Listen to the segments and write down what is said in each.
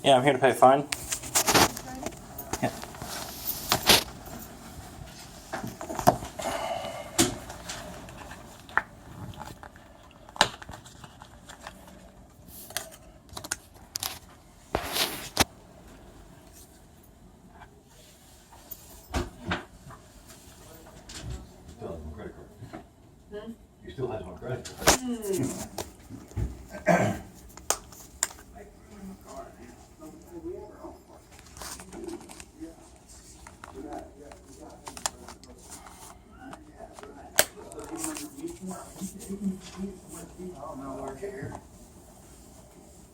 Yeah, I'm here to pay a fine. Yeah. Still has my credit card. He still has my credit card.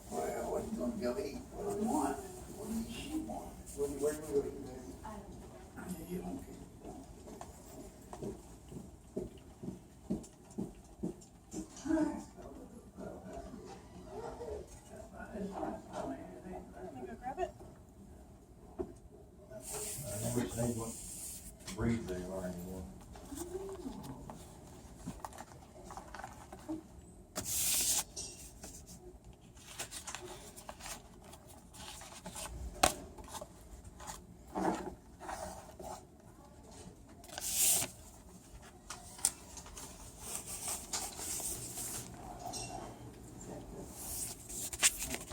Well, what you gonna go eat? What do you want? What do you want? Where do you go eat, baby? You don't care. Grab it. I know which they what breed they are anymore.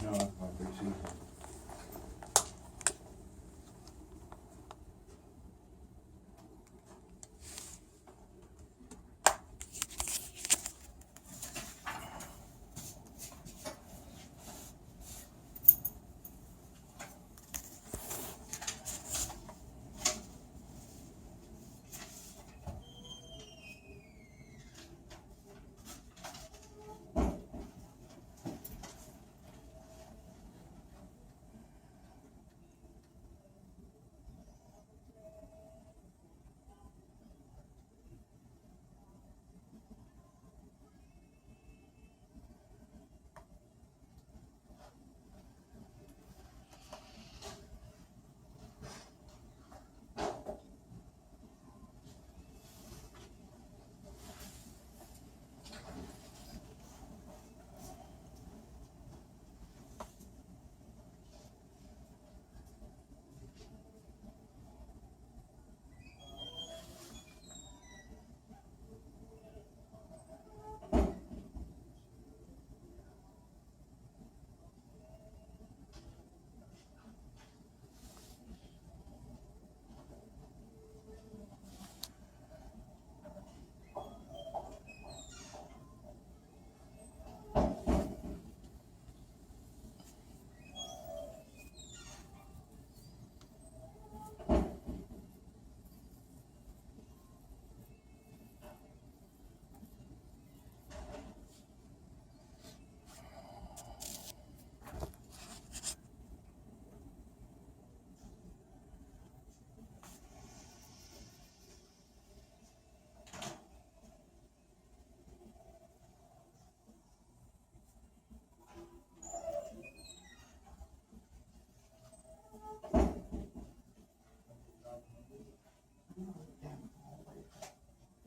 No, that's my big season.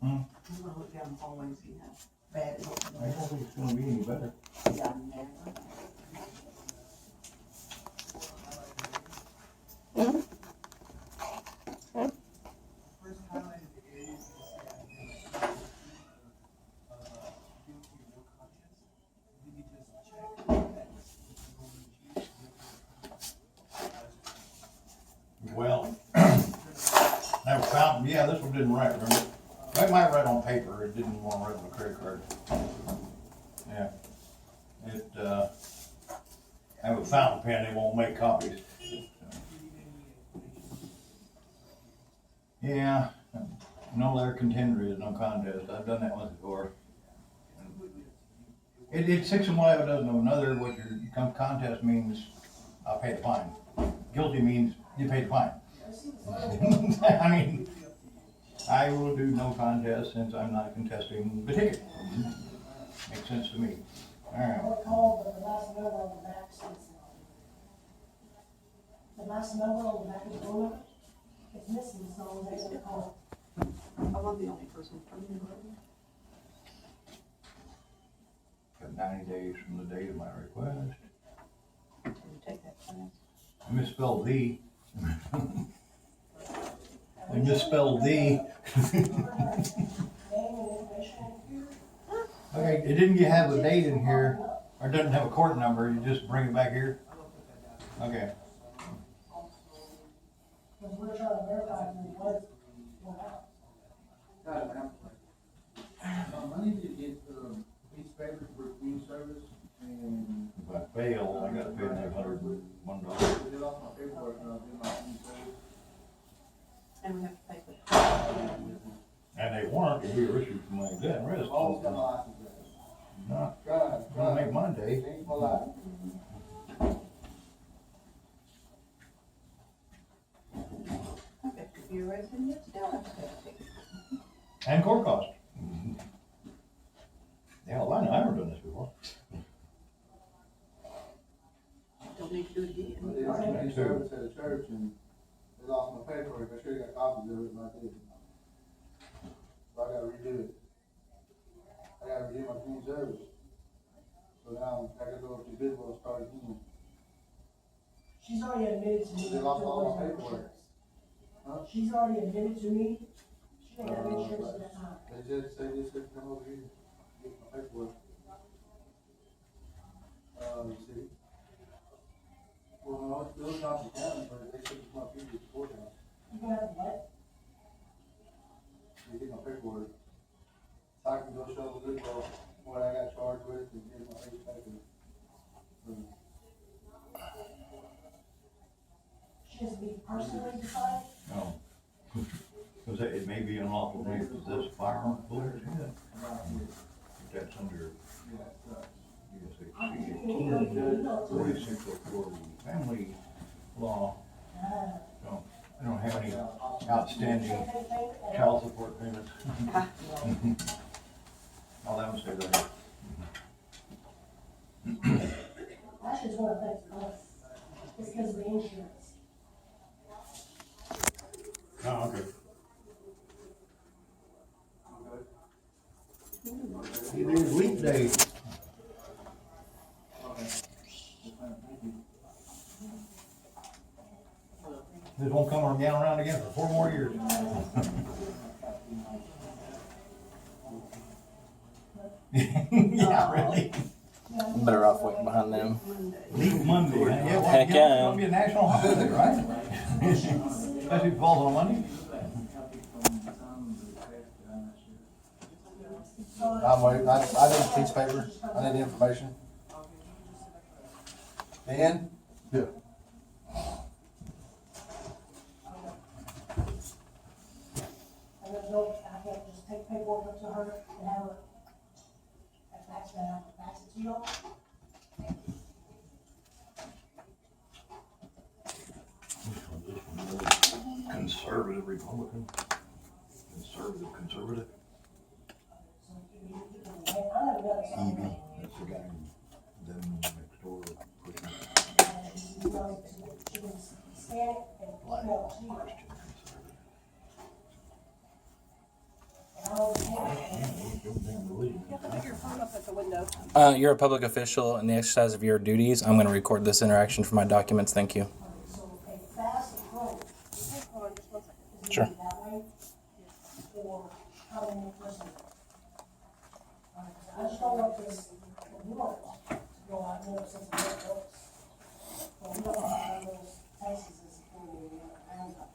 I'm gonna look down the hallway and see how bad it looks. I don't think it's gonna be any better. Yeah, never. First highlighted the area, you can see I did guilty or no conscience. Then you just check that you can go Well, that was found, yeah, this one didn't write, remember? I might write on paper, it didn't want to write on a credit card. Yeah. It, I have a fountain pen, they won't make copies. Yeah, no letter contender is no contest, I've done that once before. It's 6 and 1 half a dozen of another, what your contest means, I'll pay the fine. Guilty means you pay the fine. I mean, I will do no contest since I'm not contesting the ticket. Makes sense to me. Alright, What called the last number on the back says, the last number on the back of the phone number, it's missing, so they're gonna call. I want the only person from the got 90 days from the date of my request. Can you Take that from I misspelled the. I misspelled the. Okay, it didn't have a date in here, or it doesn't have a court number, you just bring it back here? Okay. Because we're trying to verify who it was. I need to get, these papers for community service and. If I fail, I gotta pay another $101. Get off my paperwork and I'll do my community service. And we have to pay for it. And they warrant to be issued from like that, rest. Always got my license back. No, Try, gonna make my day. Changed my life. Okay, if you're resident, you still have to pay the fee. And court costs. Hell, I know, I've never done this before. Don't need to do it again. I did community service at a church and they lost my paperwork. I should've got copies of it, but I didn't. So I gotta redo it. I gotta redo my community service. So now I gotta go up to Bidwell and start again. She's already admitted to me. They lost all my there was no paperwork. insurance. Huh? She's already admitted to me, she didn't have insurance at that time. They just said come over here, get my paperwork. You see? Well, no, it's still Johnson County, but they said it's my previous courthouse. You can have what? They get my paperwork. So I can go show the Bidwell what I got charged with and get my paper. She has to be personally defined. No. Because it may be unlawful to possess firearms, bullets, yeah. That's under USA 4604 family law. So I don't have any outstanding child support payments. I'll have them stay there. Actually, it's one of the things, it's because of the insurance. Oh, okay. It is weekday. This won't come around again for 4 more years. Yeah, really. I'm better off waiting behind them. Leave Monday, huh? Yeah, well, Heck you know, yeah. it's gonna be a national holiday, right? Especially if it falls on Monday. I'm waiting, I need a piece of paper, I need the information. Dan? Yeah. And there's no, I can't just take paperwork up to her and have her, fax it to y'all. Conservative Republican. Conservative. I never got it. Evie, that's the guy, them next door. You know, she can scan it and email it to you. And I don't Put your phone up at the window. You're a public official in the exercise of your duties. I'm going to record this interaction for my documents. Thank you. So a fast approach Hold on just one second. is Sure. maybe that way, or how many person. I just don't want this warrant to go out there since it's not books. But we don't have those places as in the roundup.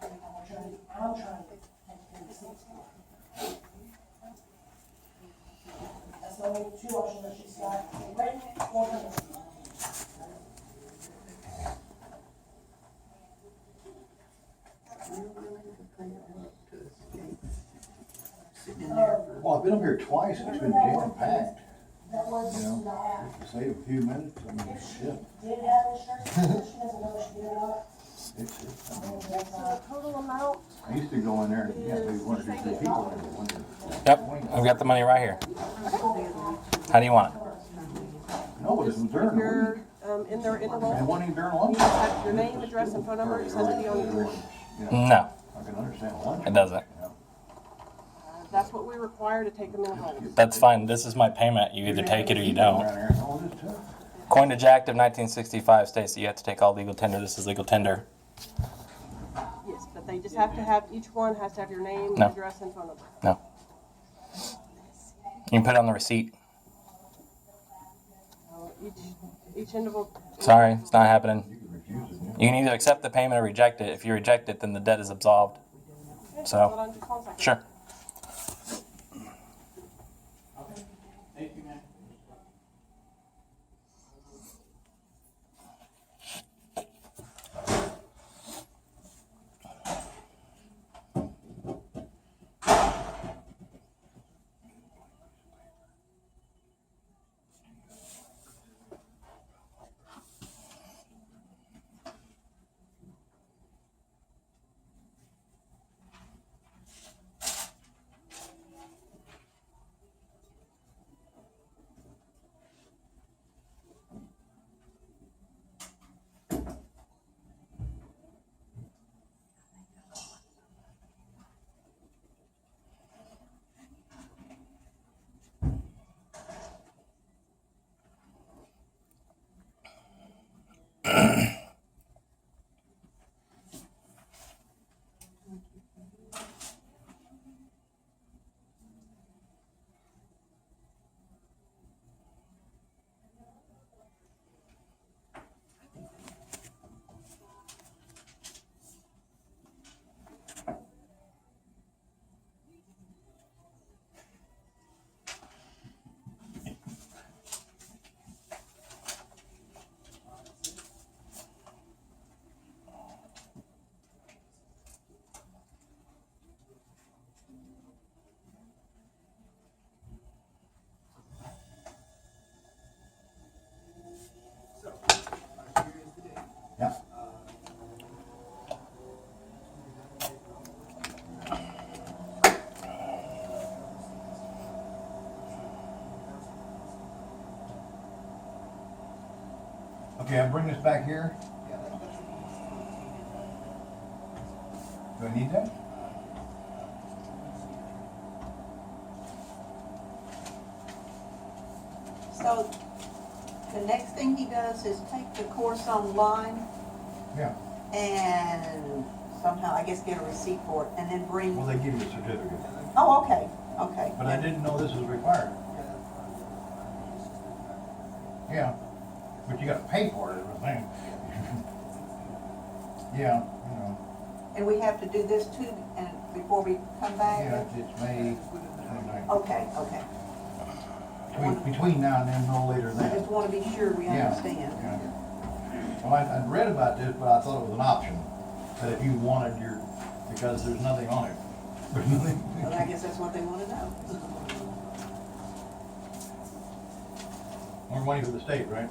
I'm trying to take care of the six. That's the only 2 options that she's got, written or written. Well, I've been up here twice, and it's been jam packed, That was you know, the app. just to save a few minutes, I mean, shit. Did have insurance, she doesn't know if she did or not. It's, Total amount I used to go in there and, yeah, maybe 1 or 2, 3 people in there, wonder. Yep, I've got the money right here. How do you want it? No, it was during the you're week, in their and interval. one even during lunch. You just have your name, address, and phone number. It has to be on your. You know, No, I can understand lunch. it doesn't. That's what we require to take them in home. That's fine. This is my payment. You either take it or you don't. Around here, oh, it is tough. Coinage Act of 1965 states that you have to take all legal tender. This is legal tender. Yes, but they just have to have, each one has to have your name, No. address, and phone number. No. You can put it on the receipt. So each individual. Sorry, it's not happening. You can either accept the payment or reject it. If you reject it, then the debt is absolved. Okay, So- hold on just 1 second. Sure. Thank you, man. Yeah. Okay, I'll bring this back here. Do I need that? So the next thing he does is take the course online Yeah. and somehow, I guess, get a receipt for it and then bring, Well, they give you a certificate. oh, okay, okay. But I didn't know this was required. Yeah, but you gotta pay for it, is the thing. Yeah, you know, And we have to do this too, and before we come back? yeah, it's May 29th. Okay, okay. Between now and then, no later than I that. just want to be sure we Yeah, understand. yeah. Well, I'd read about this, but I thought it was an option, that if you wanted your, because there's nothing on it. There's nothing. Well, I guess that's what they want to know. More money for the state, right?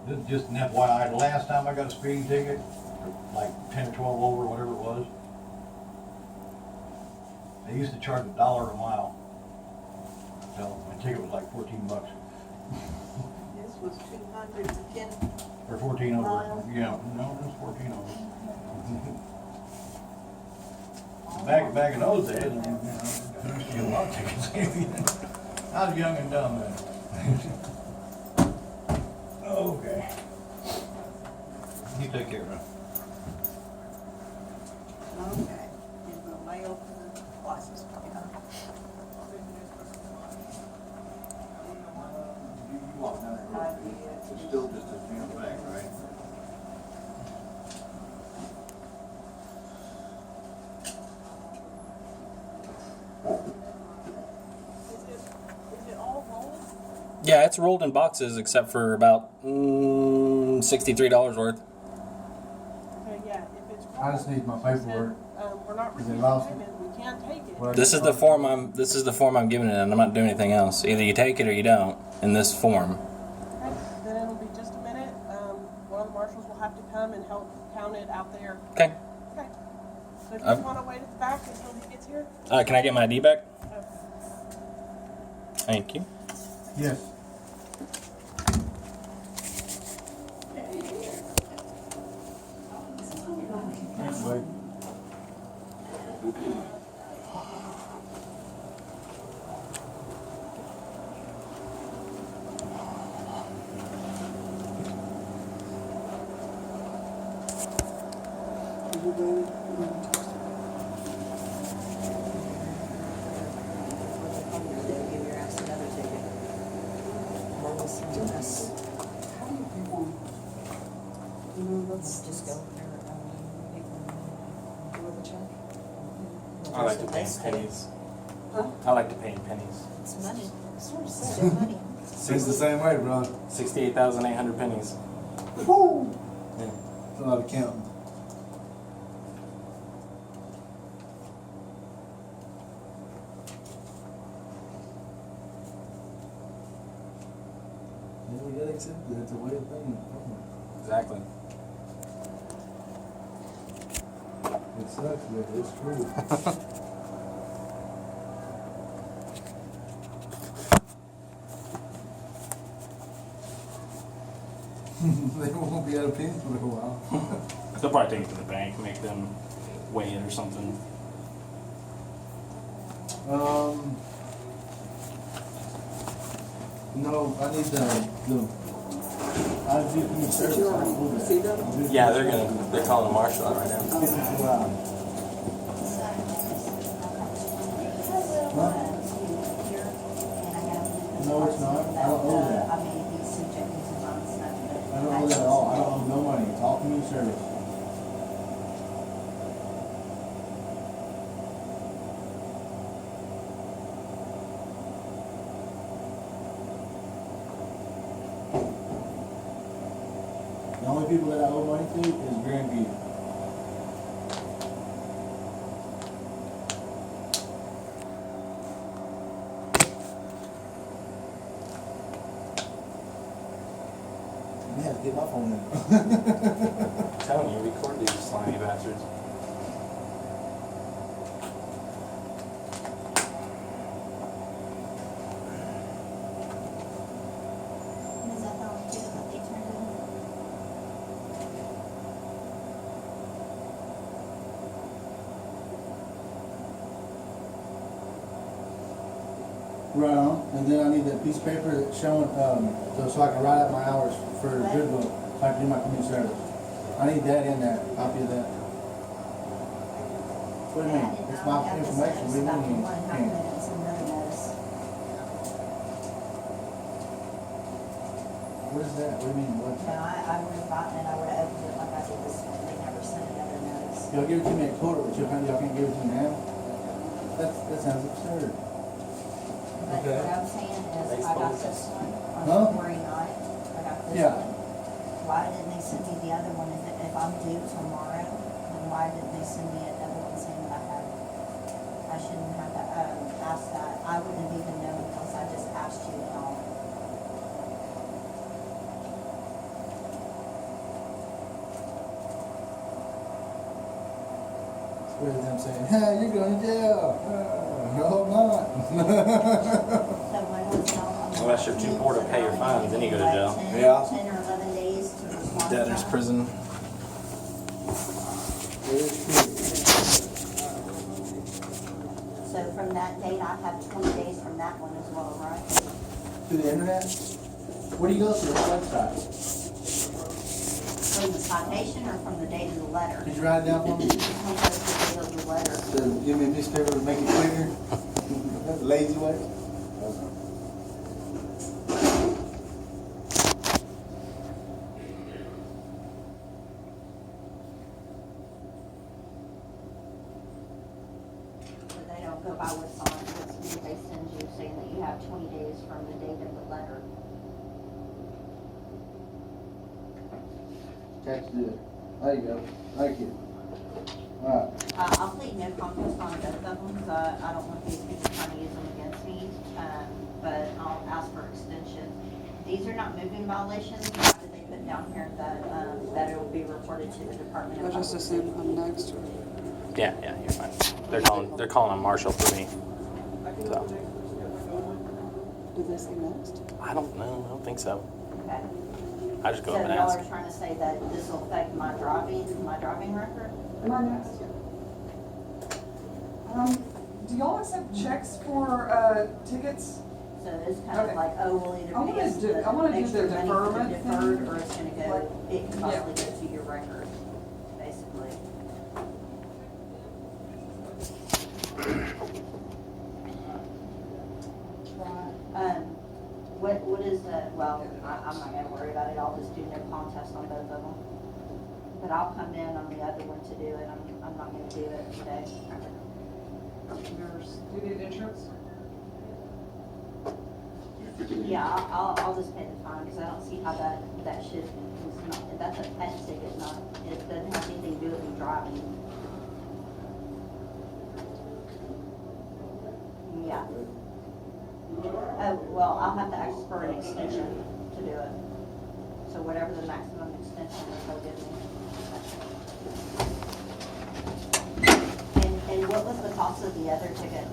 This is just an FYI, the last time I got a speeding ticket, like 10 or 12 over, whatever it was, they used to charge $1 a mile. So my ticket was like 14 bucks. This was 210, Or 14 over. Miles? Yeah, no, it was 14 over. Back in those days, I mean, you know, a lot of tickets. I was young and dumb then. Okay. You take care of it. okay. And we'll mail to the license plate, huh? I did. It's still just a jam back, right? Is it all rolled? Yeah, it's rolled in boxes except for about $63 worth. Okay, yeah, if it's rolled. I just need my paperwork. We're not Is it receiving lost? payment, we can't take it. Well, This is the form I'm giving it in. I'm not doing anything else. Either you take it or you don't in this form. Okay, then it'll be just a minute, one of the marshals will have to come and help count it out there. Okay. Okay. So if you I've- wanna wait at the back until he gets here? Can I get my ID back? Okay. Thank you. Yes. Wait. They'll give your ass another ticket. And then we'll send you us. How do people, you know, Let's that's just go there, do with a check? I like to pay in That's pennies. Huh? I like to pay in pennies. It's money. It's still money. It's the same way, bro. 68,800 pennies. Woo! Yeah. It's a lot of counting. Yeah, we gotta accept that. It's a way of thinking. Exactly. It sucks, but it's true. They won't be out of pennies for a while. They'll probably take it to the bank, make them weigh it or something. No, I need I'll give you service. Did you already see that? Yeah, they're calling a marshal out right now. 52 hours. No, it's not. I don't owe that. I mean, he's subjecting to on stuff, but. I don't owe that at all. I don't owe no money. It's all community service. The only people that I owe money to is Grandview. I have to get my phone in. I'm telling you, record these slimy bastards. Is that the only two that they turned in? Right on, and then I need that piece of paper that's showing, so I can write out my hours for Goodwill, so I can do my community service. I need that in there, copy of that. What do you mean? It's my information, we About need one it. half minutes and another notice. What is that? What do you mean, what? No, I would have gotten it, I would have opened it like I did this one, they never sent another notice. Y'all give it to me at court, but y'all can't give it to me now? That sounds absurd. But Okay. what I'm saying is, I got this one Huh? on worry not, I got this Yeah. one. Why didn't they send me the other one, if I'm due tomorrow, then why didn't they send me another one saying that I shouldn't have to, ask that, I wouldn't have even known unless I just asked you and all. It's better than them saying, hey, you're going to jail. No, I'm not. So when was it? Unless you're too poor to pay your fines, then you go to jail. Yeah. 10 or 11 days to respond to Debtor's that? prison. It is true. So from that date, I have 20 days from that one as well, right? Through the internet? Where do you go to? What website? From the citation or from the date of the letter? Did you write it down for me? Which one was the date of the letter? So give me a piece of paper to make it quicker. That's a lazy way. But they don't go by what's on it, it's what they send you saying that you have 20 days from the date of the letter. That's good. There you go. Thank you. Alright. I'll plead no contest on both of them, because I don't want these people trying to use them against me, but I'll ask for extension. These are not moving violations, why did they put down here that it will be reported to the Department I of just Public assumed Safety? I'm next, or Yeah, you're fine. They're calling a marshal for me. So did they say next? I don't know. I don't think so. Okay. I just go So up and y'all ask. are trying to say that this will affect my driving record? Am I next? Do do y'all accept checks for, tickets? So it's kind of Okay. like, oh, we'll either I wanna pay us do- I wanna do extra the money for the deferment deferred, thing. or it's gonna go, Like, it can possibly go to your record, basically. Right. What is the, well, I'm not gonna worry about it, I'll just do no contest on both of them. But I'll come in on the other one to do it, I'm not gonna do it today. Yours, do you need insurance? Yeah, I'll just pay the fine, because I don't see how that should, it's not, that's a pet ticket, not, it doesn't have anything to do with me driving. Yeah. Oh, well, I'll have to ask for an extension to do it. So whatever the maximum extension is, they'll give me. And what was the cost of the other ticket?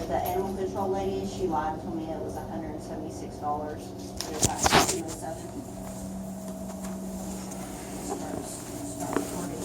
The animal control lady, she lied to me, it was $176. It was actually $207. Start recording.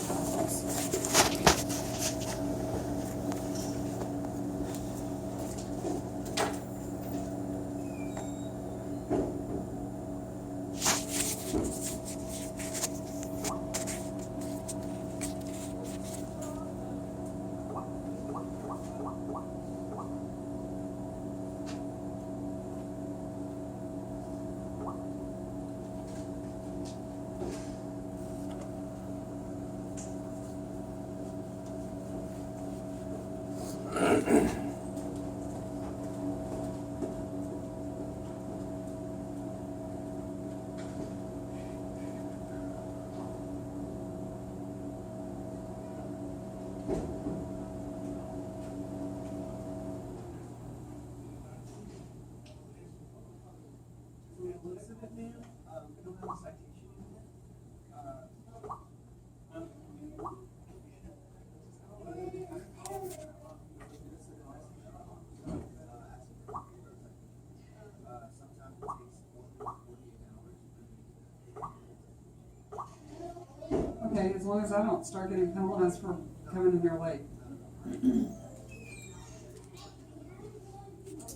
Okay, as long as I don't start getting penalized for coming in here late.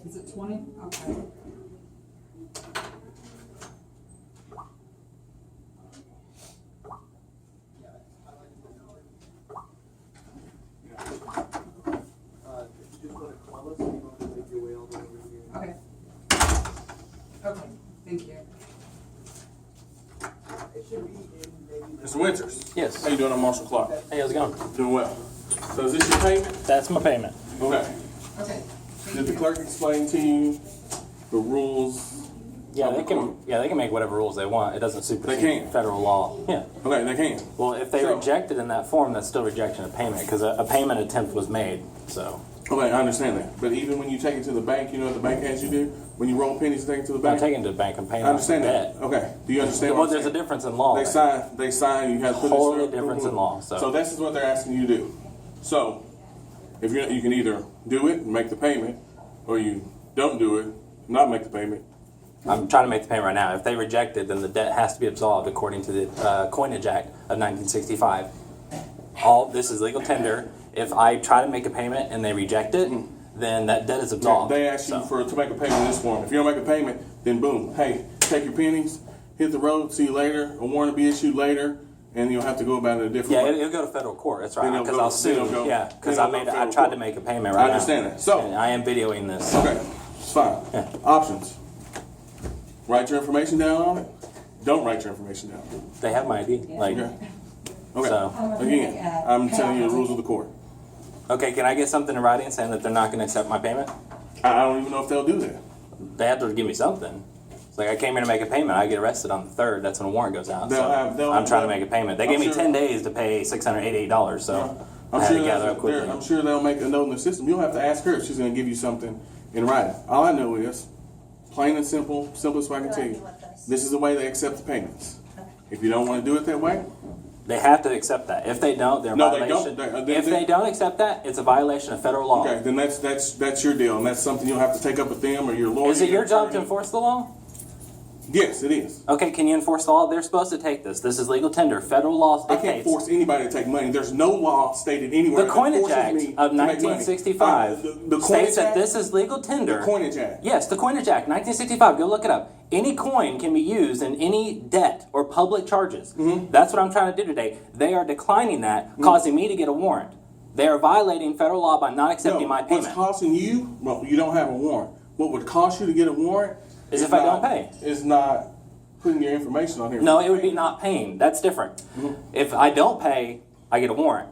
Is it 20? Okay. Okay. Okay, thank you. Mr. Winters? Yes. How you doing? I'm Marshall Clark. Hey, how's it going? Doing well. So is this your payment? That's my payment. Okay. Okay. Did the clerk explain to you the rules? Yeah, of they the can. court? Yeah, they can make whatever rules they want. It doesn't supersede They can. federal law. Yeah. Okay, they can. Well, if they So- reject it in that form, that's still rejection of payment because a payment attempt was made. So Okay, I understand that. But even when you take it to the bank, you know what the bank has you do? When you roll pennies and take it to the I'm bank? taking it to the bank and paying I off the understand debt. that. Okay. Do you understand Well, what I'm there's a saying? difference in law. They there. sign, you have to put Totally this difference in law, so. So this is what they're asking you to do. So, if you can either do it and make the payment, or you don't do it, not make the payment. I'm trying to make the payment right now. If they reject it, then the debt has to be absolved according to the Coinage Act of 1965. All this is legal tender. If I try to make a payment and they reject it, then that debt is absolved. They ask you So, to make a payment in this form. If you don't make a payment, then boom, hey, take your pennies, hit the road, see you later. A warrant will be issued later, and you'll have to go about it a different yeah, way. it'll go to federal court. That's Then right. it'll Because go- I'll then sue. it'll go- Yeah, because then I it'll go I federal tried court. to make a payment right I now. understand that. So- And I am videoing this. Okay, it's fine. Yeah. Options. Write your information down on it. Don't write your information down. They have my ID. Like, Okay. Okay. So- Again, I'm telling you the rules of the court. okay, can I get something in writing saying that they're not going to accept my payment? I don't even know if they'll do that. They have to give me something. It's like I came here to make a payment. I get arrested on the 3rd. That's when a warrant goes out. They'll So have- I'm trying to make a payment. They I'm gave me sure- 10 days to pay $688. So I had to gather up quickly. I'm sure they'll make a note in the system. You'll have to ask her if she's going to give you something in writing. All I know is, plain and simple, simplest way I can tell you, this is the way they accept the payments. If you don't want to do it that way, They have to accept that. If they don't, they're in No, they violation. don't. If they don't accept that, it's a violation of federal law. okay, then that's your deal, and that's something you'll have to take up with them or your lawyer. Is it your job to attorney. enforce the law? Yes, it is. Okay, can you enforce the law? They're supposed to take this. This is legal tender. Federal law I can't dictates. force anybody to take money. There's no law stated anywhere The that Coinage forces Act me of to make money. 1965 The states Coinage that Act? this is legal tender. The Coinage Act. Yes, the Coinage Act, 1965. Go look it up. Any coin can be used in any debt or public charges. That's what I'm trying to do today. They are declining that, causing me to get a warrant. They are violating federal law by not accepting my What's payment. costing you? Well, you don't have a warrant. What would cost you to get a warrant Is if I don't pay. Is not putting your information on here. No, it would be not paying. That's different. If I don't pay, I get a warrant.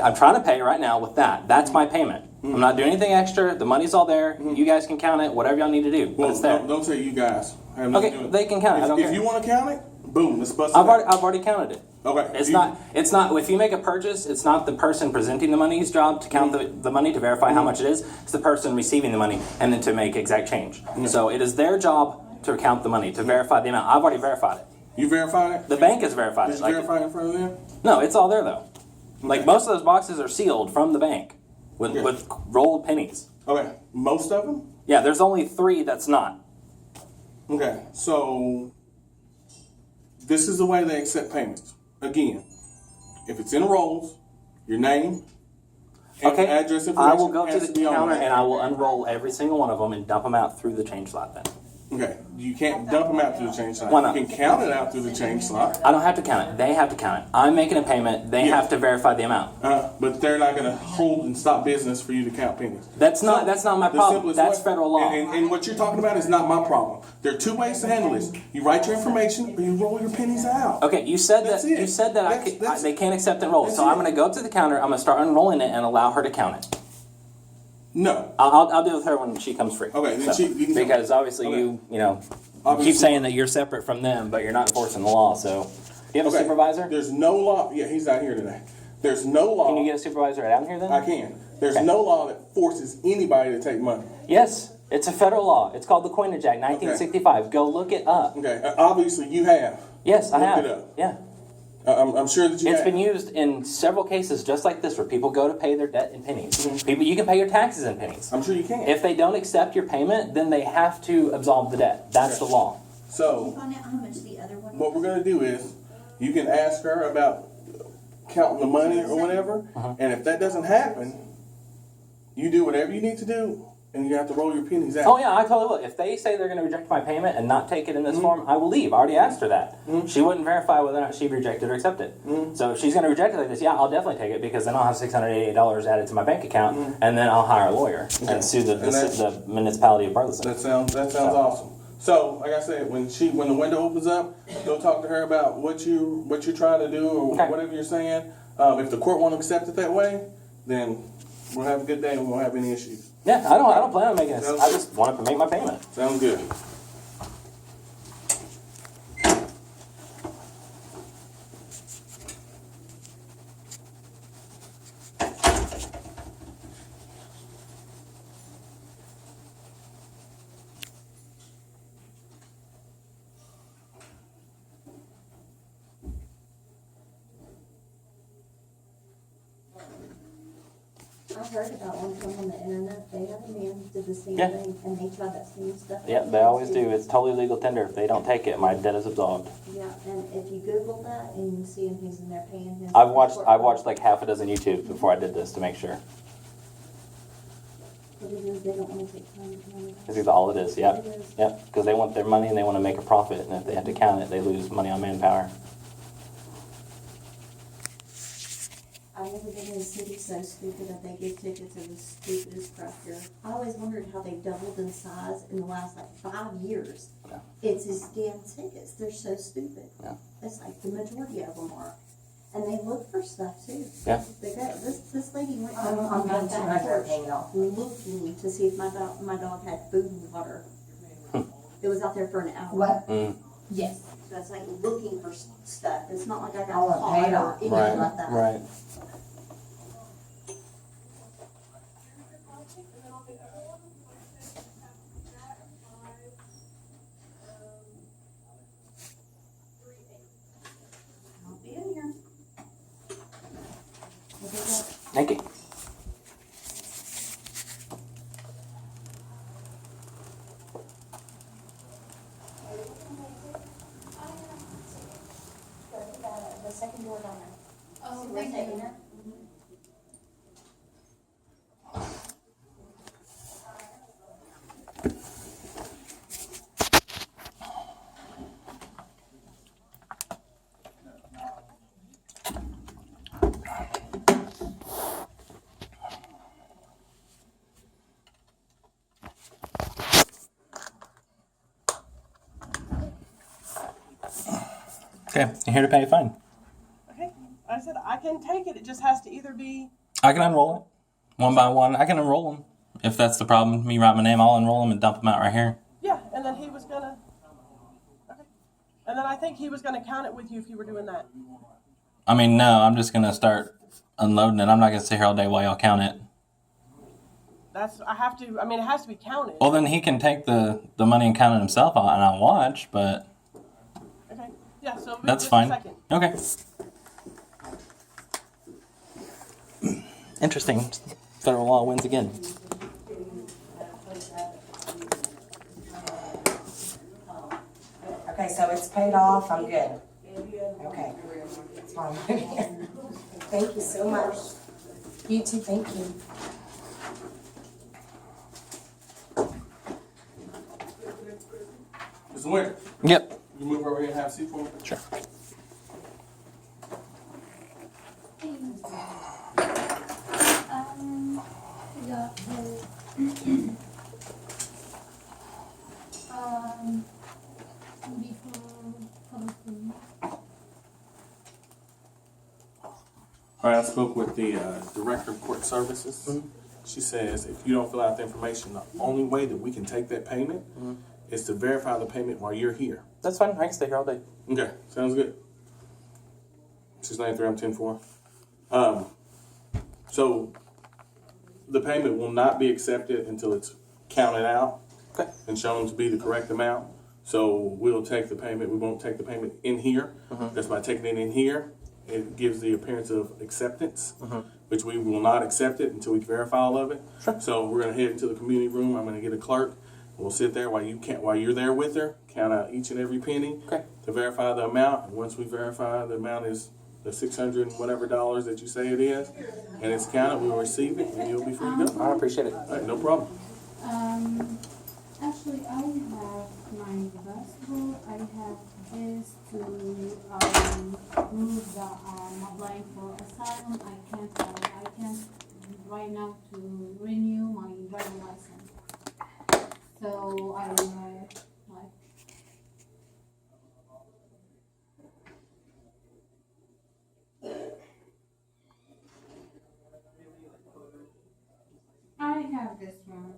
I'm trying to pay right now with that. That's my payment. I'm not doing anything extra. The money's all there. You guys can count it. Whatever y'all need to do. But Well, it's there. don't say you guys. I have nothing to do Okay, with they can count it. I don't If care. you want to count it, boom, let's bust it I've out. already counted it. Okay. It's not. If you make a purchase, it's not the person presenting the money's job to count the money to verify how much it is. It's the person receiving the money and then to make exact change. So it is their job to count the money, to verify the amount. I've already verified it. You verified it? The bank has verified Did it. you verify it in front of them? No, it's all there though. Like Okay. most of those boxes are sealed from the bank with, Okay. with rolled pennies. Okay. Most of them? Yeah, there's only 3 that's not. Okay. So this is the way they accept payments. Again, if it's in rolls, your name and Okay, address information I will go to has the be on counter there. and I will unroll every single one of them and dump them out through the change slot then. Okay. You can't dump them out through the change slot. Why not? You can count it out through the change slot. I don't have to count it. They have to count it. I'm making a payment. They Yeah. have to verify the amount. But they're not going to hold and stop business for you to count pennies. That's not my The problem. simplest That's way- federal law. And what you're talking about is not my problem. There are 2 ways to handle this. You write your information, or you roll your pennies out. Okay, you said That's that it. you said that That's- they can't accept and roll. that's So it. I'm going to go up to the counter. I'm going to start unrolling it and allow her to count it. No. I'll deal with her when she comes free. Okay, then you can- because obviously Okay. you Obviously. keep saying that you're separate from them, but you're not enforcing the law. So, do you have a Okay. supervisor? There's no law. Yeah, he's not here today. There's no law. Can you get a supervisor out here then? I can. There's Okay. no law that forces anybody to take money. Yes, it's a federal law. It's called the Coinage Act, 1965. Go look it up. Okay. Obviously, you have. Yes, I Look have. it up. Yeah. I'm sure that you It's have. been used in several cases just like this where people go to pay their debt in pennies. People, you can pay your taxes in pennies. I'm sure you can. If they don't accept your payment, then they have to absolve the debt. That's the law. So, Find out how much the other one what we're going to do is, you can ask her about counting the money or whatever, and if that doesn't happen, you do whatever you need to do, and you have to roll your pennies out. Oh yeah, I totally will. If they say they're going to reject my payment and not take it in this form, I will leave. I already asked her that. She wouldn't verify whether or not she rejected or accepted. So if she's going to reject it like this, yeah, I'll definitely take it because then I'll have $688 added to my bank account, and then I'll hire a lawyer and sue the municipality of Burleson. That sounds awesome. So, like I said, when the window opens up, go talk to her about what you're trying to do or Okay. whatever you're saying. If the court won't accept it that way, then we'll have a good day and we won't have any issues. Yeah, I don't plan on making this. Sounds I good. just want to make my payment. Sounds good. I heard about one time on the internet, they had a man who did the same Yeah. thing, and they tried that same stuff. Yeah, they always do. It's totally legal tender. If they don't take it, my debt is absolved. Yeah, and if you Google that and you see him, he's in there paying his. I've watched like half a dozen YouTubes before I did this to make sure. Because they don't want to take time to count it. This is all it is. Yep. It is. Yep. Because they want their money and they want to make a profit, and if they have to count it, they lose money on manpower. I've never been in a city so stupid that they give tickets to the stupidest crap here. I always wondered how they doubled in size in the last like 5 years. Yeah. It's these damn tickets. They're so stupid. Yeah. It's like the majority of them are. And they look for stuff too. Yeah. They go, this lady went I'm on done too, I back start porch hanging off. looking to see if my dog had food and water. It was out there for an hour. What? Mm. Yes. So it's like looking for stuff. It's not like I I got want caught paid or off. anything like that. Right. I'll be in here. Thank you. Okay, you're here to pay a fine. Okay, I said I can take it, it just has to either be, I can unroll it one by one. I can unroll them. If that's the problem, me write my name, I'll unroll them and dump them out right here. yeah, and then he was gonna, okay. And then I think he was gonna count it with you if you were doing that. I mean, no, I'm just gonna start unloading it. I'm not gonna sit here all day while y'all count it. That's, I have to, I mean, it has to be counted. Well, then he can take the money and count it himself, and I'll watch. But Okay, yeah, so. that's just fine. A second. Okay. Interesting. Federal law wins again. Okay, so it's paid off, I'm good. Okay. That's why I'm here. Thank you so much. You too, thank you. Mr. Winter, Yep. you move over here and have a seat for me? Sure. Yeah. All right, I spoke with the Director of Court Services. Mm-hmm. She says if you don't fill out the information, the only way that we can take that payment is to verify the payment while you're here. That's fine. I can stay here all day. Okay, sounds good. 693, I'm 10-4. So the payment will not be accepted until it's counted out Okay. and shown to be the correct amount. So we'll take the payment. We won't take the payment in here. That's by taking it in here. It gives the appearance of acceptance, which we will not accept it until we verify all of it. Sure. So we're gonna head into the community room. I'm gonna get a clerk. We'll sit there while you're there with her, count out each and every penny Okay. to verify the amount. And once we verify the amount is the $600 and whatever dollars that you say it is, and it's counted, we'll receive it and you'll be free to go. I appreciate it. All right, no problem. Actually, I have my passport. I have this to prove that I'm applying for asylum. I can't right now to renew my driver license. So I don't know, like. I have this one.